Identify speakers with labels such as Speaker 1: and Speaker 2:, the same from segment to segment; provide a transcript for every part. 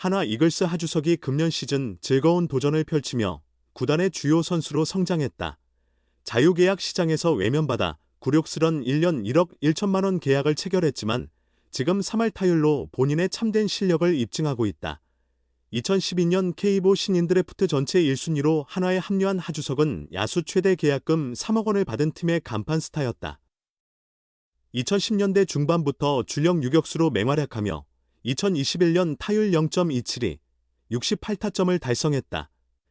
Speaker 1: 한화 이글스 하주석이 금년 시즌 즐거운 도전을 펼치며 구단의 주요 선수로 성장했다. 자유계약 시장에서 외면받아 굴욕스런 1년 1억 1천만 원 계약을 체결했지만 지금 3할 타율로 본인의 참된 실력을 입증하고 있다. 2012년 K보 신인 드래프트 전체 1순위로 한화에 합류한 하주석은 야수 최대 계약금 3억 원을 받은 팀의 간판 스타였다. 2010년대 중반부터 주력 유격수로 맹활약하며 2021년 타율 0.272, 68타점을 달성했다.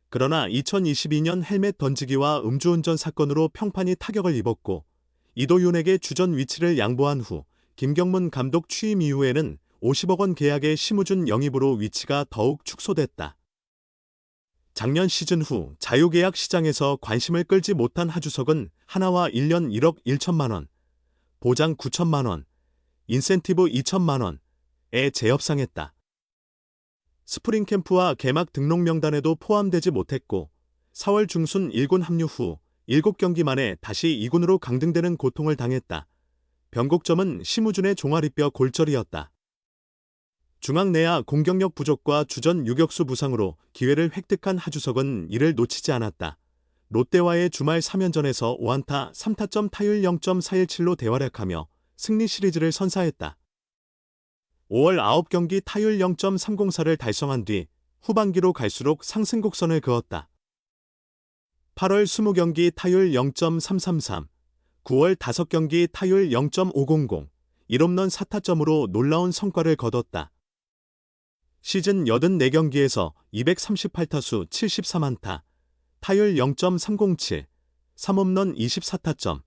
Speaker 1: 그러나 2022년 헬멧 던지기와 음주운전 사건으로 평판이 타격을 입었고 이도윤에게 주전 위치를 양보한 후 김경문 감독 취임 이후에는 50억 원 계약의 심우준 영입으로 위치가 더욱 축소됐다. 작년 시즌 후 자유계약 시장에서 관심을 끌지 못한 하주석은 한화와 1년 1억 1천만 원, 보장 9천만 원, 인센티브 2천만 원에 재협상했다. 스프링 캠프와 개막 등록 명단에도 포함되지 못했고 4월 중순 1군 합류 후 7경기 만에 다시 2군으로 강등되는 고통을 당했다. 변곡점은 심우준의 종아리뼈 골절이었다. 중앙 내야 공격력 부족과 주전 유격수 부상으로 기회를 획득한 하주석은 이를 놓치지 않았다. 롯데와의 주말 3연전에서 5안타 3타점 타율 0.417로 대활약하며 승리 시리즈를 선사했다. 5월 9경기 타율 0.304를 달성한 뒤 후반기로 갈수록 상승 곡선을 그었다. 8월 20경기 타율 0.333, 9월 5경기 타율 0.500, 1홈런 4타점으로 놀라운 성과를 거뒀다. 시즌 84경기에서 238타수 73안타, 타율 0.307, 3홈런 24타점,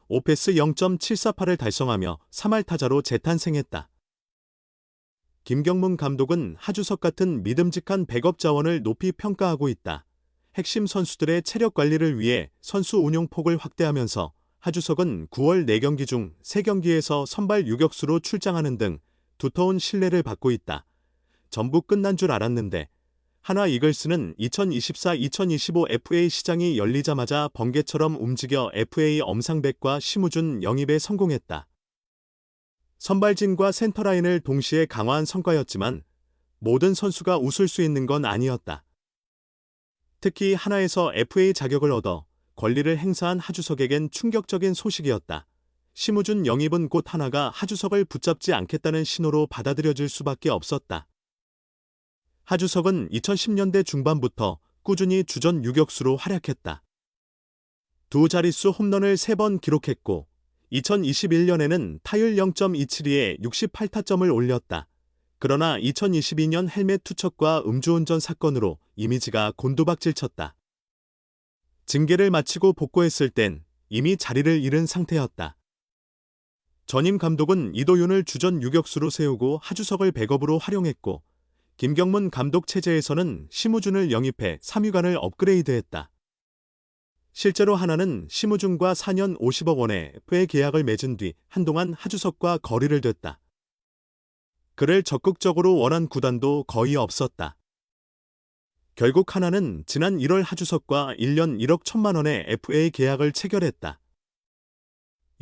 Speaker 1: 오패스 0.748을 달성하며 3할 타자로 재탄생했다. 김경문 감독은 하주석 같은 믿음직한 백업 자원을 높이 평가하고 있다. 핵심 선수들의 체력 관리를 위해 선수 운용 폭을 확대하면서 하주석은 9월 4경기 중 3경기에서 선발 유격수로 출장하는 등 두터운 신뢰를 받고 있다. 전부 끝난 줄 알았는데 한화 이글스는 2024-2025 FA 시장이 열리자마자 번개처럼 움직여 FA 엄상백과 심우준 영입에 성공했다. 선발진과 센터라인을 동시에 강화한 성과였지만 모든 선수가 웃을 수 있는 건 아니었다. 특히 한화에서 FA 자격을 얻어 권리를 행사한 하주석에겐 충격적인 소식이었다. 심우준 영입은 곧 한화가 하주석을 붙잡지 않겠다는 신호로 받아들여질 수밖에 없었다. 하주석은 2010년대 중반부터 꾸준히 주전 유격수로 활약했다. 두 자릿수 홈런을 3번 기록했고 2021년에는 타율 0.272에 68타점을 올렸다. 그러나 2022년 헬멧 투척과 음주운전 사건으로 이미지가 곤두박질쳤다. 징계를 마치고 복구했을 땐 이미 자리를 잃은 상태였다. 전임 감독은 이도윤을 주전 유격수로 세우고 하주석을 백업으로 활용했고 김경문 감독 체제에서는 심우준을 영입해 3위관을 업그레이드했다. 실제로 한화는 심우준과 4년 50억 원의 FA 계약을 맺은 뒤 한동안 하주석과 거리를 뒀다. 그를 적극적으로 원한 구단도 거의 없었다. 결국 한화는 지난 1월 하주석과 1년 1억 1천만 원의 FA 계약을 체결했다.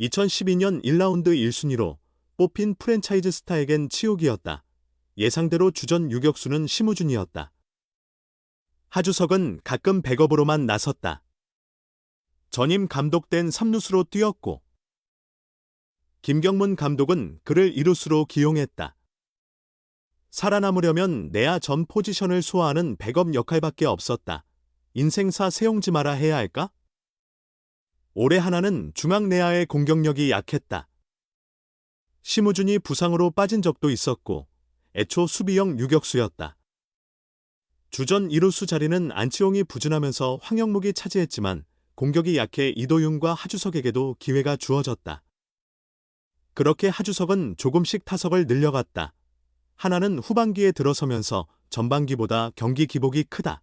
Speaker 1: 2012년 1라운드 1순위로 뽑힌 프랜차이즈 스타에겐 치욕이었다. 예상대로 주전 유격수는 심우준이었다. 하주석은 가끔 백업으로만 나섰다. 전임 감독 땐 3루수로 뛰었고 김경문 감독은 그를 2루수로 기용했다. 살아남으려면 내야 전 포지션을 소화하는 백업 역할밖에 없었다. 인생사 세용지 마라 해야 할까? 올해 한화는 중앙 내야의 공격력이 약했다. 심우준이 부상으로 빠진 적도 있었고 애초 수비형 유격수였다. 주전 2루수 자리는 안치홍이 부진하면서 황영묵이 차지했지만 공격이 약해 이도윤과 하주석에게도 기회가 주어졌다. 그렇게 하주석은 조금씩 타석을 늘려갔다. 한화는 후반기에 들어서면서 전반기보다 경기 기복이 크다.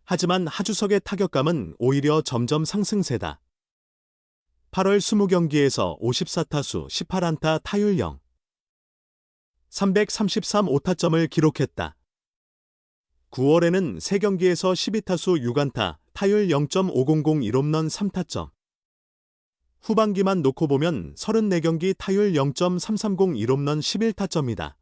Speaker 1: 하지만 하주석의 타격감은 오히려 점점 상승세다. 8월 20경기에서 54타수 18안타 타율 0, 333 5타점을 기록했다. 9월에는 3경기에서 12타수 6안타 타율 0.500 1홈런 3타점. 후반기만 놓고 보면 34경기 타율 0.330 1홈런 11타점이다.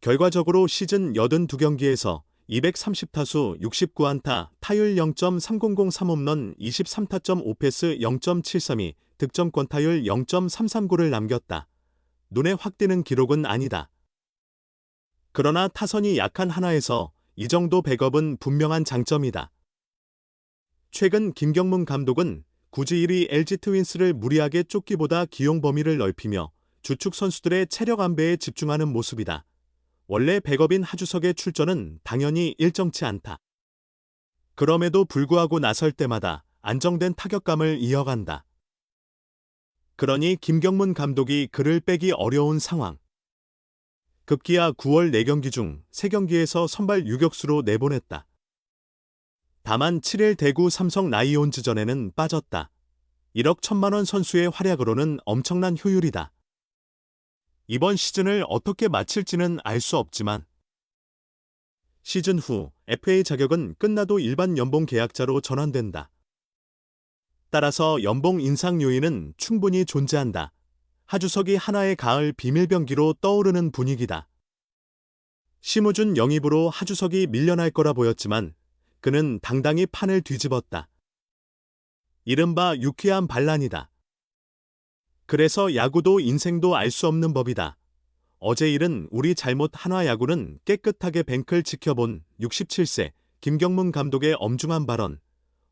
Speaker 1: 결과적으로 시즌 82경기에서 230타수 69안타, 타율 0.3003홈런 23타점 5패스 0.732, 득점권 타율 0.339를 남겼다. 눈에 확 띄는 기록은 아니다. 그러나 타선이 약한 하나에서 이 정도 백업은 분명한 장점이다. 최근 김경문 감독은 굳이 1위 LG 트윈스를 무리하게 쫓기보다 기용 범위를 넓히며 주축 선수들의 체력 안배에 집중하는 모습이다. 원래 백업인 하주석의 출전은 당연히 일정치 않다. 그럼에도 불구하고 나설 때마다 안정된 타격감을 이어간다. 그러니 김경문 감독이 그를 빼기 어려운 상황. 급기야 9월 4경기 중 3경기에서 선발 유격수로 내보냈다. 다만 7일 대구 삼성 라이온즈전에는 빠졌다. 1억 1천만원 선수의 활약으로는 엄청난 효율이다. 이번 시즌을 어떻게 마칠지는 알 수 없지만 시즌 후 FA 자격은 끝나도 일반 연봉 계약자로 전환된다. 따라서 연봉 인상 요인은 충분히 존재한다. 하주석이 하나의 가을 비밀병기로 떠오르는 분위기다. 심우준 영입으로 하주석이 밀려날 거라 보였지만 그는 당당히 판을 뒤집었다. 이른바 유쾌한 반란이다. 그래서 야구도 인생도 알 수 없는 법이다. 어제 일은 우리 잘못 한화 야구는 깨끗하게 뱅크를 지켜본 67세 김경문 감독의 엄중한 발언.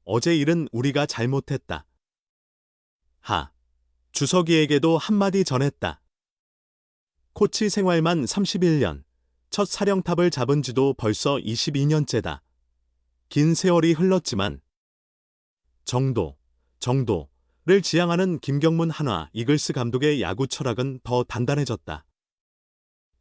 Speaker 1: 어제 일은 우리가 잘못했다. 주석이에게도 한마디 전했다. 코치 생활만 31년, 첫 사령탑을 잡은 지도 벌써 22년째다. 긴 세월이 흘렀지만 정도를 지향하는 김경문 한화 이글스 감독의 야구 철학은 더 단단해졌다.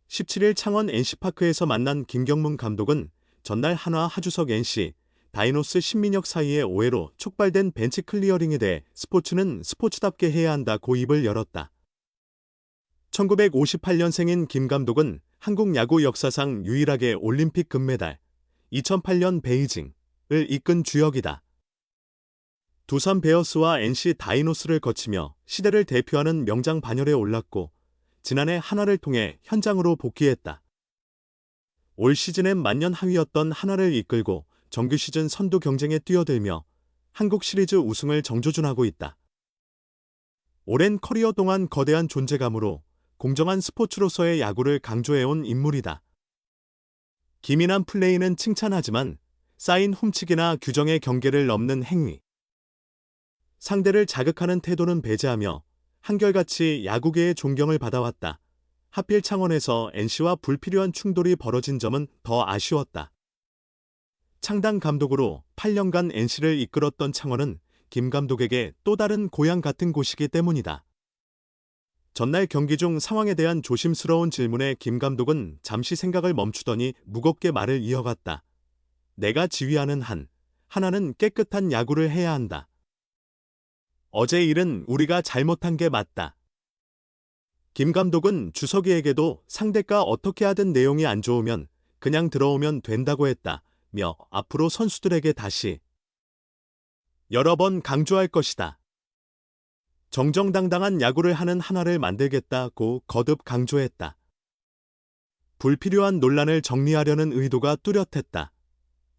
Speaker 1: 17일 창원 NC파크에서 만난 김경문 감독은 전날 한화 하주석 NC, 다이노스 신민혁 사이의 오해로 촉발된 벤치 클리어링에 대해 스포츠는 스포츠답게 해야 한다고 입을 열었다. 1958년생인 김 감독은 한국 야구 역사상 유일하게 올림픽 금메달, 2008년 베이징을 이끈 주역이다. 두산 베어스와 NC 다이노스를 거치며 시대를 대표하는 명장 반열에 올랐고 지난해 한화를 통해 현장으로 복귀했다. 올 시즌엔 만년 하위였던 한화를 이끌고 정규 시즌 선두 경쟁에 뛰어들며 한국 시리즈 우승을 정조준하고 있다. 오랜 커리어 동안 거대한 존재감으로 공정한 스포츠로서의 야구를 강조해온 인물이다. 기민한 플레이는 칭찬하지만 쌓인 훔치기나 규정의 경계를 넘는 행위, 상대를 자극하는 태도는 배제하며 한결같이 야구계의 존경을 받아왔다. 하필 창원에서 NC와 불필요한 충돌이 벌어진 점은 더 아쉬웠다. 창단 감독으로 8년간 NC를 이끌었던 창원은 김 감독에게 또 다른 고향 같은 곳이기 때문이다. 전날 경기 중 상황에 대한 조심스러운 질문에 김 감독은 잠시 생각을 멈추더니 무겁게 말을 이어갔다. 내가 지휘하는 하나는 깨끗한 야구를 해야 한다. 어제 일은 우리가 잘못한 게 맞다. 김 감독은 주석이에게도 상대가 어떻게 하든 내용이 안 좋으면 그냥 들어오면 된다고 했다. 며 앞으로 선수들에게 다시 여러 번 강조할 것이다. 정정당당한 야구를 하는 한화를 만들겠다고 거듭 강조했다. 불필요한 논란을 정리하려는 의도가 뚜렷했다.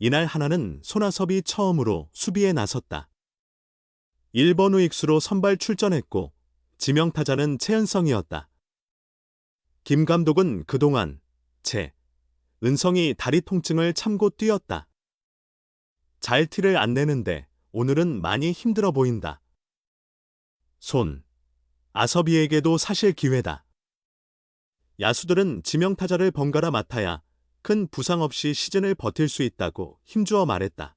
Speaker 1: 이날 한화는 손아섭이 처음으로 수비에 나섰다. 1번 우익수로 선발 출전했고 지명타자는 최은성이었다. 김 감독은 그동안 은성이 다리 통증을 참고 뛰었다. 잘 티를 안 내는데 오늘은 많이 힘들어 보인다. 아섭이에게도 사실 기회다. 야수들은 지명타자를 번갈아 맡아야 큰 부상 없이 시즌을 버틸 수 있다고 힘주어 말했다.